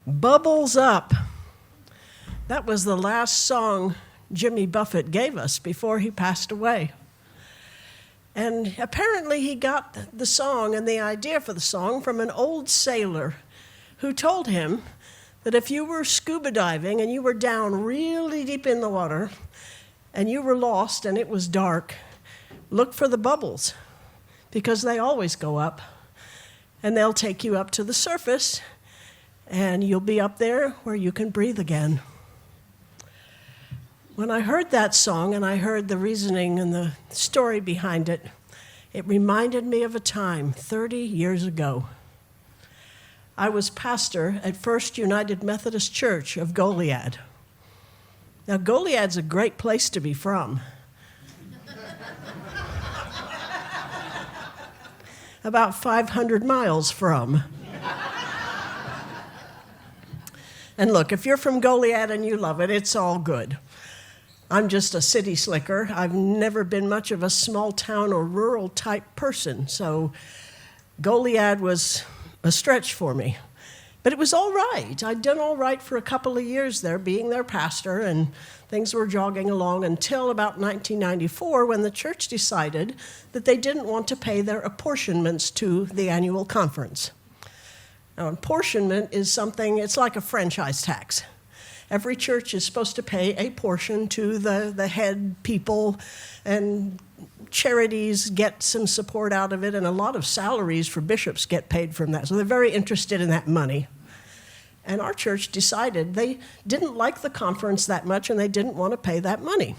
Bubbles Up. That was the last song Jimmy Buffett gave us before he passed away. And apparently he got the song and the idea for the song from an old sailor who told him that if you were scuba diving and you were down really deep in the water and you were lost and it was dark, look for the bubbles because they always go up and they'll take you up to the surface and you'll be up there where you can breathe again. When I heard that song and I heard the reasoning and the story behind it, it reminded me of a time 30 years ago. I was pastor at First United Methodist Church of Goliad. Now, Goliad's a great place to be from. About 500 miles from. And look, if you're from Goliad and you love it, it's all good. I'm just a city slicker. I've never been much of a small town or rural type person, so Goliad was a stretch for me. But it was all right. I'd done all right for a couple of years there, being their pastor, and things were jogging along until about 1994 when the church decided that they didn't want to pay their apportionments to the annual conference. Now, apportionment is something, it's like a franchise tax. Every church is supposed to pay a portion to the head people, and charities get some support out of it, and a lot of salaries for bishops get paid from that. So they're very interested in that money. And our church decided they didn't like the conference that much, and they didn't want to pay that money.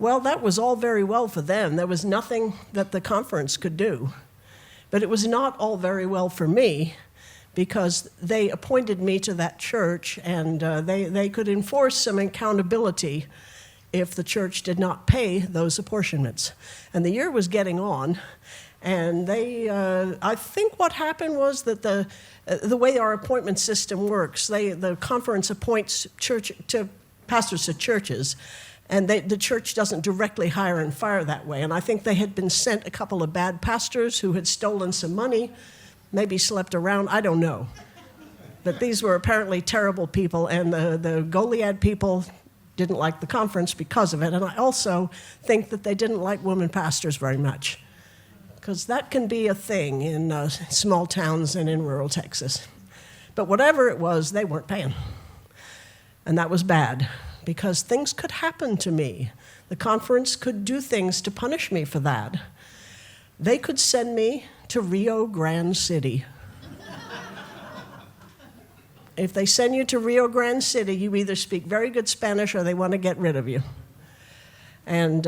Well, that was all very well for them. There was nothing that the conference could do. But it was not all very well for me, because they appointed me to that church, and they could enforce some accountability if the church did not pay those apportionments. And the year was getting on, and I think what happened was that the way our appointment system works, the conference appoints pastors to churches, and the church doesn't directly hire and fire that way. And I think they had been sent a couple of bad pastors who had stolen some money, maybe slept around, I don't know. But these were apparently terrible people, and the Goliad people didn't like the conference because of it. And I also think that they didn't like women pastors very much, because that can be a thing in small towns and in rural Texas. But whatever it was, they weren't paying. And that was bad, because things could happen to me. The conference could do things to punish me for that. They could send me to Rio Grande City. If they send you to Rio Grande City, you either speak very good Spanish or they want to get rid of you. And,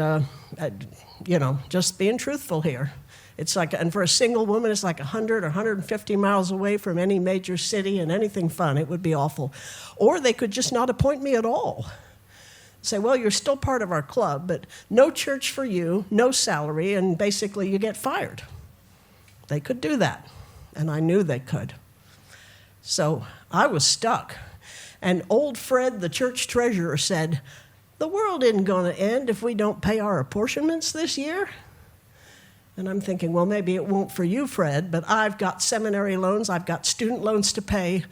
just being truthful here. It's like, and for a single woman, it's like 100 or 150 miles away from any major city and anything fun. It would be awful. Or they could just not appoint me at all. Say, well, you're still part of our club, but no church for you, no salary, and basically you get fired. They could do that, and I knew they could. So I was stuck. And old Fred, the church treasurer, said, the world isn't going to end if we don't pay our apportionments this year. And I'm thinking, well, maybe it won't for you, Fred, but I've got seminary loans, I've got student loans to pay.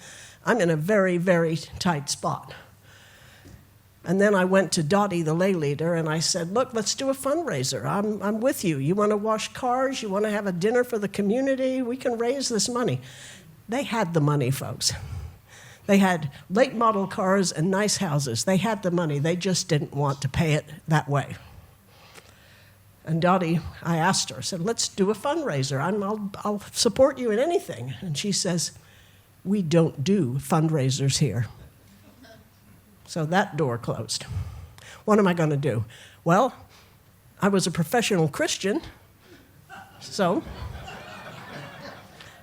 I'm in a very, very tight spot. And then I went to Dottie, the lay leader, and I said, look, let's do a fundraiser. I'm with you. You want to wash cars? You want to have a dinner for the community? We can raise this money. They had the money, folks. They had late model cars and nice houses. They had the money. They just didn't want to pay it that way. And Dottie, I asked her, I said, let's do a fundraiser. I'll support you in anything. And she says, we don't do fundraisers here. So that door closed. What am I going to do? Well, I was a professional Christian, so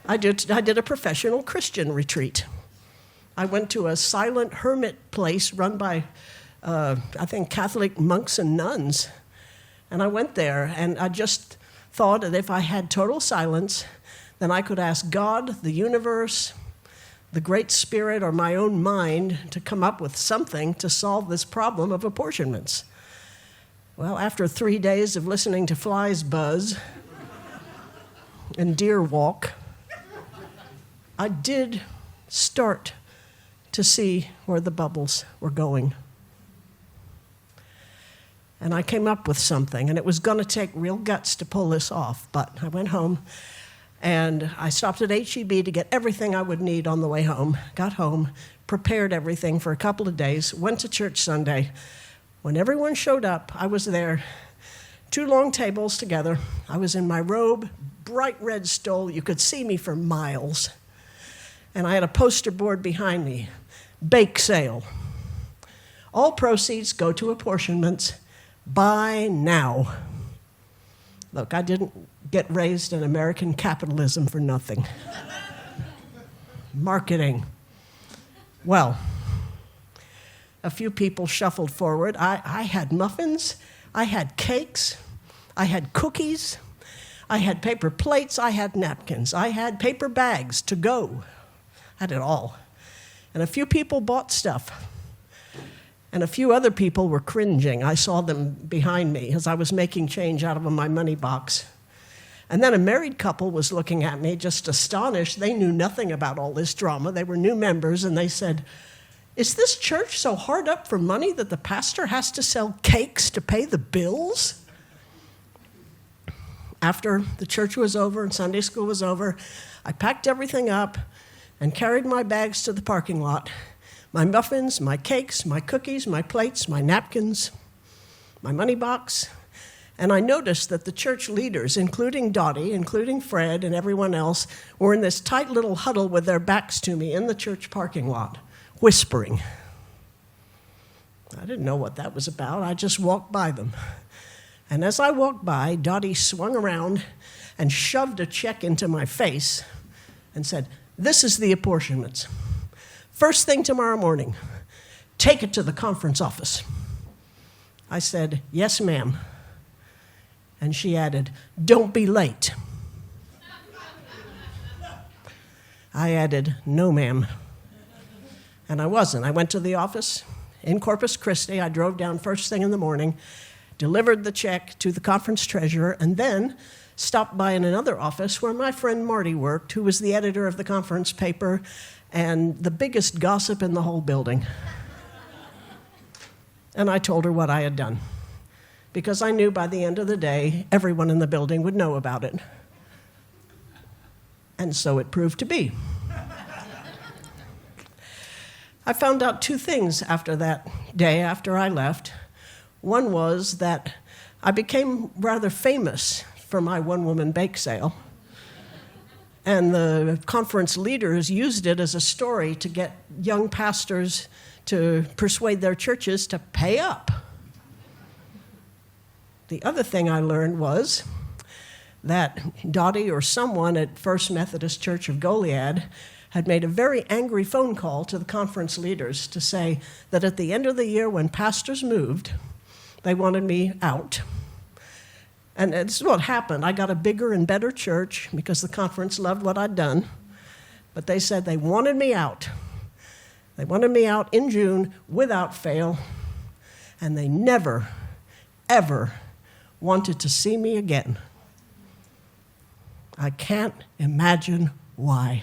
I did a professional Christian retreat. I went to a silent hermit place run by, I think, Catholic monks and nuns. And I went there, and I just thought that if I had total silence, then I could ask God, the universe, the Great Spirit, or my own mind to come up with something to solve this problem of apportionments. Well, after 3 days of listening to flies buzz and deer walk, I did start to see where the bubbles were going. And I came up with something, and it was going to take real guts to pull this off, but I went home, and I stopped at H-E-B to get everything I would need on the way home, got home, prepared everything for a couple of days, went to church Sunday. When everyone showed up, I was there, 2 long tables together. I was in my robe, bright red stole. You could see me for miles. And I had a poster board behind me, bake sale. All proceeds go to apportionments. Buy now. Look, I didn't get raised in American capitalism for nothing. Marketing. Well, a few people shuffled forward. I had muffins, I had cakes, I had cookies, I had paper plates, I had napkins, I had paper bags to go. I had it all. And a few people bought stuff. And a few other people were cringing. I saw them behind me as I was making change out of my money box. And then a married couple was looking at me, just astonished. They knew nothing about all this drama. They were new members, and they said, "Is this church so hard up for money that the pastor has to sell cakes to pay the bills?" After the church was over and Sunday school was over, I packed everything up and carried my bags to the parking lot. My muffins, my cakes, my cookies, my plates, my napkins, my money box. And I noticed that the church leaders, including Dottie, including Fred, and everyone else, were in this tight little huddle with their backs to me in the church parking lot, whispering. I didn't know what that was about. I just walked by them. And as I walked by, Dottie swung around and shoved a check into my face and said, "This is the apportionments. First thing tomorrow morning, take it to the conference office." I said, "Yes, ma'am." And she added, "Don't be late." I added, "No, ma'am." And I wasn't. I went to the office in Corpus Christi. I drove down first thing in the morning, delivered the check to the conference treasurer, and then stopped by in another office where my friend Marty worked, who was the editor of the conference paper and the biggest gossip in the whole building. And I told her what I had done, because I knew by the end of the day, everyone in the building would know about it. And so it proved to be. I found out 2 things after that day, after I left. One was that I became rather famous for my one-woman bake sale. And the conference leaders used it as a story to get young pastors to persuade their churches to pay up. The other thing I learned was that Dottie or someone at First Methodist Church of Goliad had made a very angry phone call to the conference leaders to say that at the end of the year when pastors moved, they wanted me out. And this is what happened. I got a bigger and better church because the conference loved what I'd done. But they said they wanted me out. They wanted me out in June without fail. And they never, ever wanted to see me again. I can't imagine why.